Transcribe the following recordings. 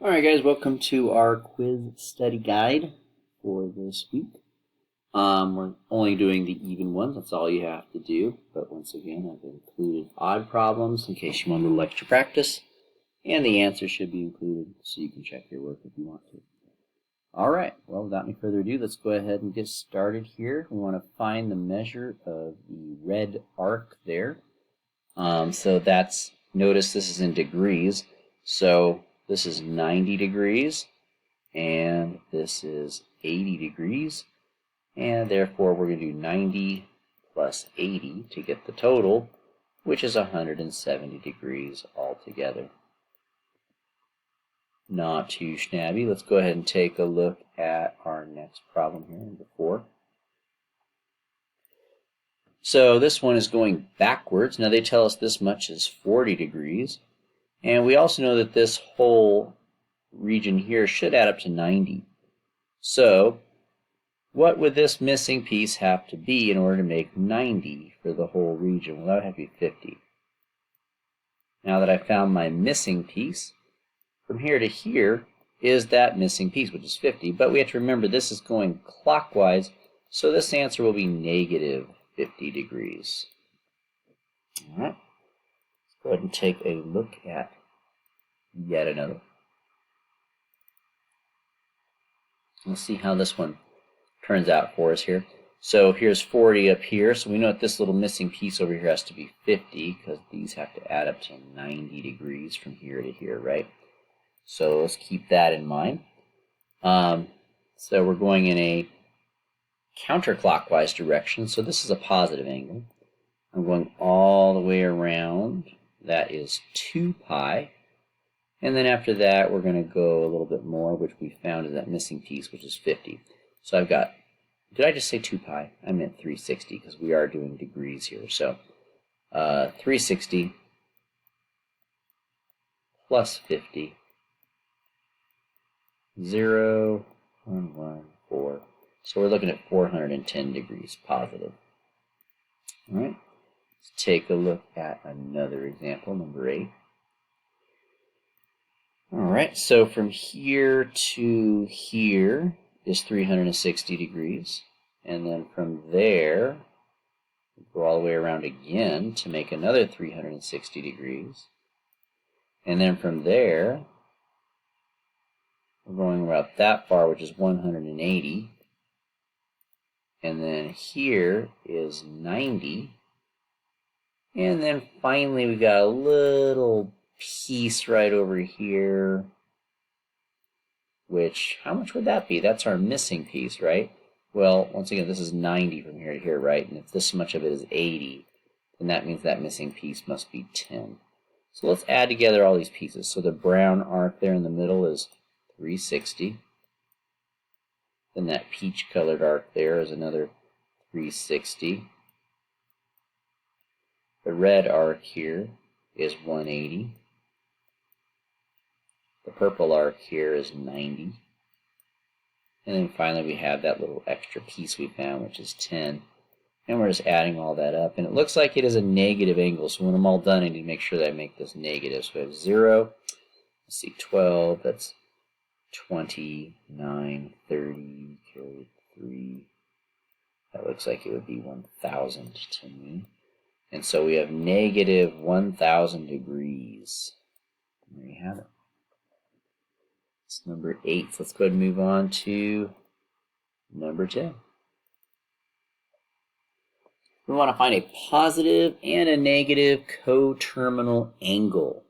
Alright guys, welcome to our quiz study guide for this week. We're only doing the even ones, that's all you have to do. But once again, I've included odd problems in case you want a little extra practice. And the answer should be included so you can check your work if you want to. Alright, well without any further ado, let's go ahead and get started here. We want to find the measure of the red arc there. So that's, notice this is in degrees. So this is 90 degrees, and this is 80 degrees, and therefore we're going to do 90 plus 80 to get the total, which is 170 degrees altogether. Not too shabby. Let's go ahead and take a look at our next problem here, number 4. So this one is going backwards. Now they tell us this much is 40 degrees. And we also know that this whole region here should add up to 90. So what would this missing piece have to be in order to make 90 for the whole region? Well, that would have to be 50. Now that I found my missing piece, from here to here is that missing piece, which is 50. But we have to remember this is going clockwise, so this answer will be negative 50 degrees. All right. Go ahead and take a look at yet another. Let's see how this one turns out for us here. So here's 40 up here, so we know that this little missing piece over here has to be 50 because these have to add up to 90 degrees from here to here, right? So let's keep that in mind. So we're going in a counterclockwise direction, so this is a positive angle. I'm going all the way around. That is 2 pi. And then after that, we're going to go a little bit more, which we found is that missing piece, which is 50. So I've got, did I just say 2 pi? I meant 360 because we are doing degrees here. So 360 plus 50, 0, 1, 1, 4. So we're looking at 410 degrees positive. All right. Let's take a look at another example, number 8. All right, so from here to here is 360 degrees. And then from there, go all the way around again to make another 360 degrees. And then from there, we're going about that far, which is 180. And then here is 90. And then finally we got a little piece right over here, which, how much would that be? That's our missing piece, right? Well, once again, this is 90 from here to here, right? And if this much of it is 80, then that means that missing piece must be 10. So let's add together all these pieces. So the brown arc there in the middle is 360. Then that peach colored arc there is another 360. The red arc here is 180. The purple arc here is 90. And then finally we have that little extra piece we found, which is 10. And we're just adding all that up. And it looks like it is a negative angle. So when I'm all done, I need to make sure that I make this negative. So we have 0, let's see, 12, that's 20, 9, 30, carry 3. That looks like it would be 1,000 to me. And so we have negative 1,000 degrees. There you have it. It's number 8. So let's go ahead and move on to number 10. We want to find a positive and a negative coterminal angle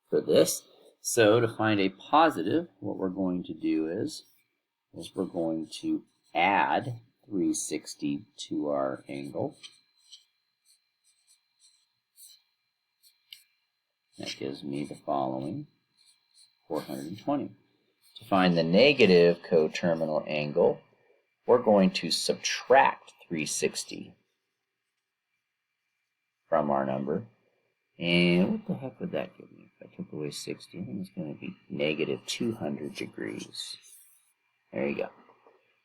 for this. So to find a positive, what we're going to do is we're going to add 360 to our angle. That gives me the following, 420. To find the negative coterminal angle, we're going to subtract 360 from our number. And what the heck would that give me? If I took away 60, I think it's going to be negative 200 degrees. There you go.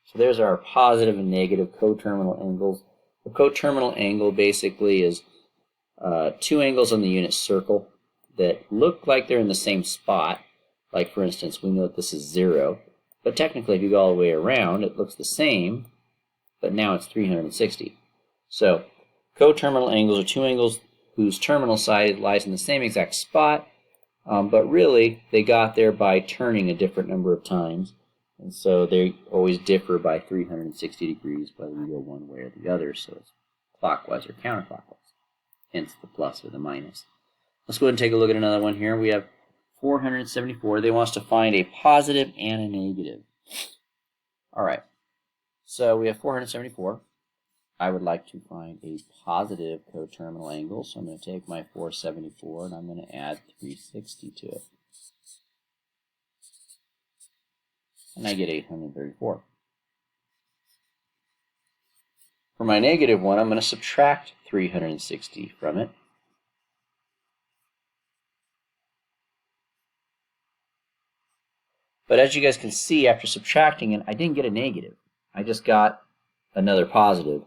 So there's our positive and negative coterminal angles. The coterminal angle basically is two angles on the unit circle that look like they're in the same spot, Like for instance, we know that this is 0, but technically if you go all the way around, it looks the same, but now it's 360. So coterminal angles are two angles whose terminal side lies in the same exact spot, but really they got there by turning a different number of times, and so they always differ by 360 degrees whether you go one way or the other, so it's clockwise or counterclockwise, hence the plus or the minus. Let's go ahead and take a look at another one here. We have 474. They want us to find a positive and a negative. All right, so we have 474. I would like to find a positive coterminal angle, so I'm going to take my 474 and I'm going to add 360 to it. And I get 834. For my negative one, I'm going to subtract 360 from it. But as you guys can see, after subtracting it, I didn't get a negative. I just got another positive.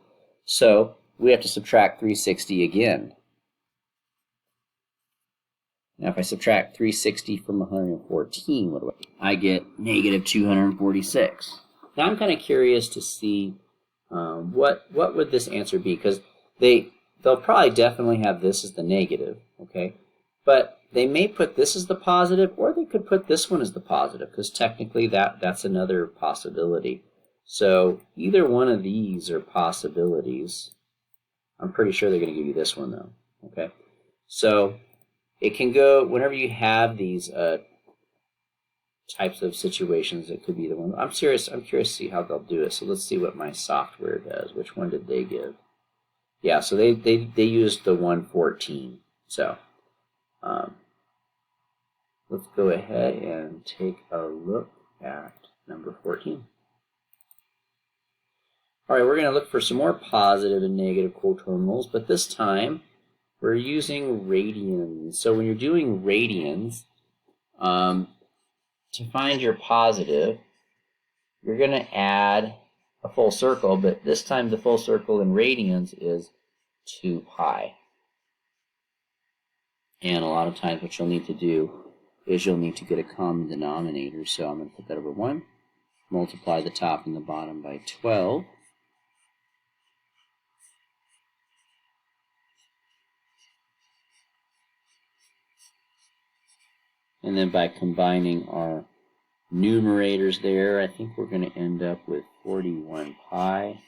So we have to subtract 360 again. Now if I subtract 360 from 114, what do I get? Negative 246. Now I'm kind of curious to see what would this answer be, because they'll probably definitely have this as the negative, okay? But they may put this as the positive, or they could put this one as the positive, because technically that's another possibility. So either one of these are possibilities. I'm pretty sure they're going to give you this one though, okay? So it can go, whenever you have these types of situations, it could be the one. I'm curious to see how they'll do it. So let's see what my software does. Which one did they give? Yeah, so they used the 114. So let's go ahead and take a look at number 14. All right, we're going to look for some more positive and negative coterminals, but this time we're using radians. So when you're doing radians, to find your positive, you're going to add a full circle, but this time the full circle in radians is 2 pi. And a lot of times what you'll need to do is you'll need to get a common denominator. So I'm going to put that over 1, multiply the top and the bottom by 12. And then by combining our numerators there, I think we're going to end up with 41 pi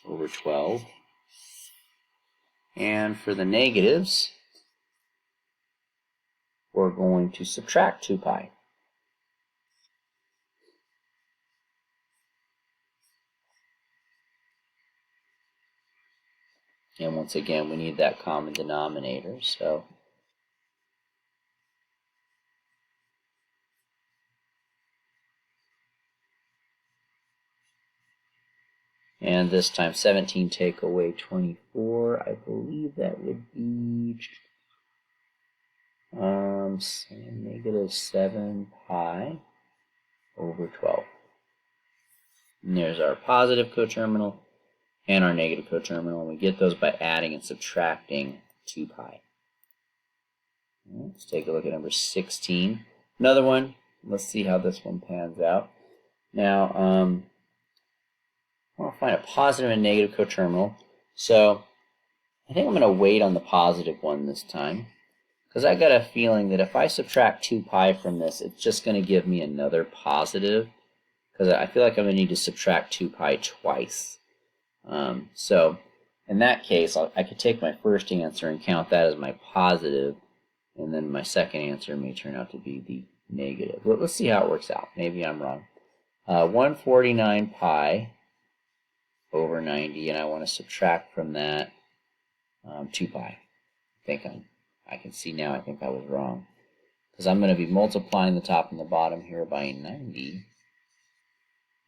over 12. And for the negatives, we're going to subtract 2 pi. And once again, we need that common denominator, so and this time 17 take away 24, I believe that would be negative 7 pi over 12. And there's our positive coterminal and our negative coterminal. And we get those by adding and subtracting 2 pi. Let's take a look at number 16. Another one. Let's see how this one pans out. Now, I want to find a positive and negative coterminal. So I think I'm going to wait on the positive one this time, because I got a feeling that if I subtract 2 pi from this, it's just going to give me another positive, because I feel like I'm going to need to subtract 2 pi twice. So in that case, I could take my first answer and count that as my positive, and then my second answer may turn out to be the negative. Let's see how it works out. Maybe I'm wrong. 149 pi over 90, and I want to subtract from that 2 pi. I can see now I think I was wrong, because I'm going to be multiplying the top and the bottom here by 90,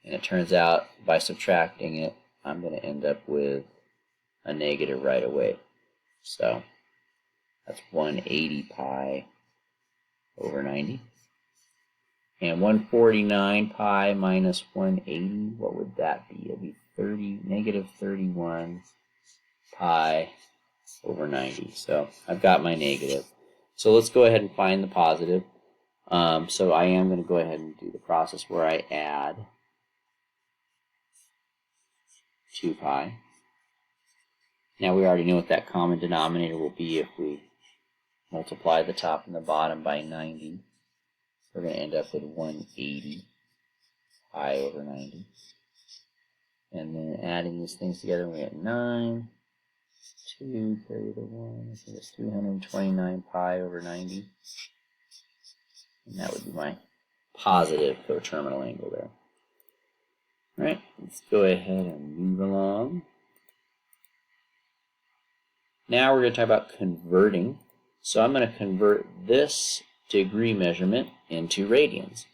and it turns out by subtracting it, I'm going to end up with a negative right away. So that's 180 pi over 90. And 149 pi minus 180, what would that be? It would be negative 31 pi over 90. So I've got my negative. So let's go ahead and find the positive. So I am going to go ahead and do the process where I add 2 pi. Now we already know what that common denominator will be if we multiply the top and the bottom by 90. We're going to end up with 180 pi over 90. And then adding these things together, we get 9, 2, carry the 1, I think it's 329 pi over 90. And that would be my positive coterminal angle there. All right, let's go ahead and move along. Now we're going to talk about converting. So I'm going to convert this degree measurement into radians.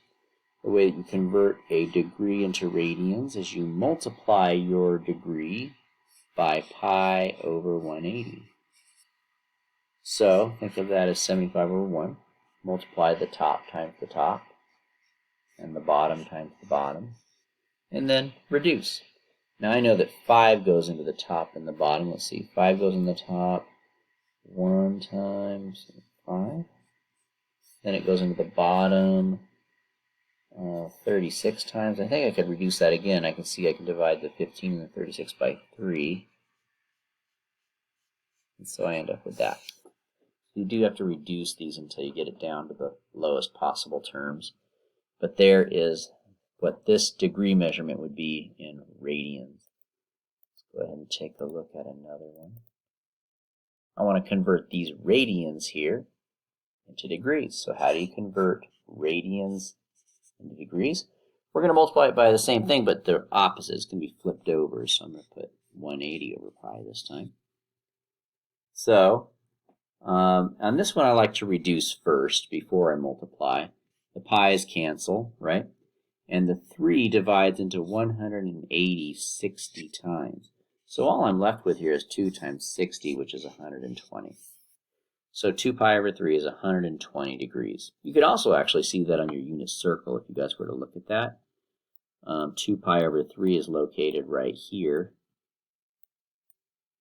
The way that you convert a degree into radians is you multiply your degree by pi over 180. So think of that as 75 over 1. Multiply the top times the top and the bottom times the bottom. And then reduce. Now I know that 5 goes into the top and the bottom. Let's see, 5 goes in the top 1 times 5. Then it goes into the bottom 36 times. I think I could reduce that again. I can see I can divide the 15 and the 36 by 3. And so I end up with that. You do have to reduce these until you get it down to the lowest possible terms. But there is what this degree measurement would be in radians. Let's go ahead and take a look at another one. I want to convert these radians here into degrees. So how do you convert radians into degrees? We're going to multiply it by the same thing, but the opposites can be flipped over. So I'm going to put 180 over pi this time. So on this one I like to reduce first before I multiply. The pi's cancel, right? And the 3 divides into 180 60 times. So all I'm left with here is 2 times 60, which is 120. So 2 pi over 3 is 120 degrees. You could also actually see that on your unit circle if you guys were to look at that. 2 pi over 3 is located right here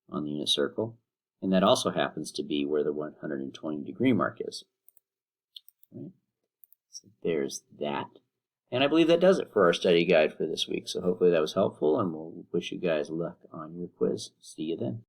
on the unit circle. And that also happens to be where the 120 degree mark is. Right? So there's that. And I believe that does it for our study guide for this week. So hopefully that was helpful, and we'll wish you guys luck on your quiz. See you then.